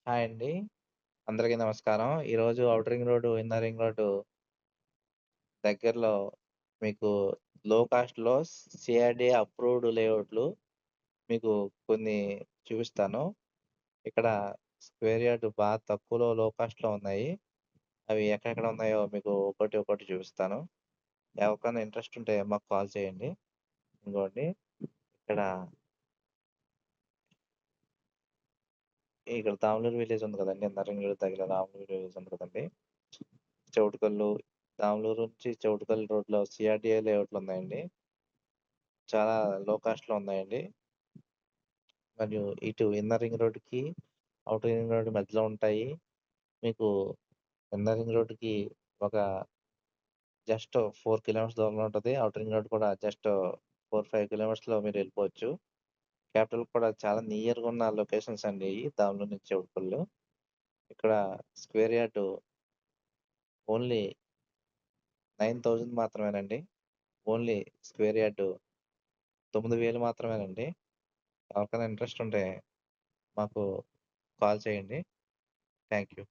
Hi అండి. అందరికీ నమస్కారం. ఈరోజు outer ring road, inner ring road దగ్గరలో మీకు లో కాస్ట్‌లో సిఆర్‌డీఏ అప్రూవ్డ్ లేఅవుట్లు మీకు కొన్ని చూపిస్తాను. ఇక్కడ స్క్వేర్ యార్డ్ తక్కువలో లో కాస్ట్‌లో ఉన్నాయి. అవి ఎక్కడెక్కడ ఉన్నాయో మీకు ఒక్కోటి చూపిస్తాను. ఎవరికైనా ఇంట్రెస్ట్ ఉంటే మాకు కాల్ చేయండి. ఇంగోండి ఇక్కడ, ఇక్కడ దామలూరు విలేజ్ ఉంది కదండీ! ఇన్నర్ రింగ్ రోడ్ దగ్గర దామలూరు విలేజ్ ఉంది కదండీ! చౌటుకల్లు, దామలూరు నుంచి చౌటుకల్ రోడ్‌లో సిఆర్‌డీఏ లేఅవుట్లున్నాయండి. చాలా లో కాస్ట్‌లో ఉన్నాయండి. మరియు ఇటు ఇన్నర్ రింగ్ రోడ్‌కి, ఔటర్ రింగ్ రోడ్ మధ్యలో ఉంటాయి. మీకు ఇన్నర్ రింగ్ రోడ్‌కి ఒక జస్ట్ 4 కిలోమీటర్స్ దూరంలో ఉంటది. ఔటర్ రింగ్ రోడ్ కూడా జస్ట్ 4, 5 కిలోమీటర్స్‌లో మీరెళ్ళిపోవచ్చు. క్యాపిటల్ కూడా చాలా నియర్‌గా ఉన్న లొకేషన్స్ అండి ఇయి. దామలూరు నుంచి చౌటుపల్లి. ఇక్కడ స్క్వేర్ యార్డ్ ఓన్లీ 9,000 మాత్రమేనండి. ఓన్లీ స్క్వేర్ యార్డ్ 9,000 మాత్రమేనండి. ఎవరికైనా ఇంట్రెస్ట్ ఉంటే మాకు కాల్ చేయండి. Thank you.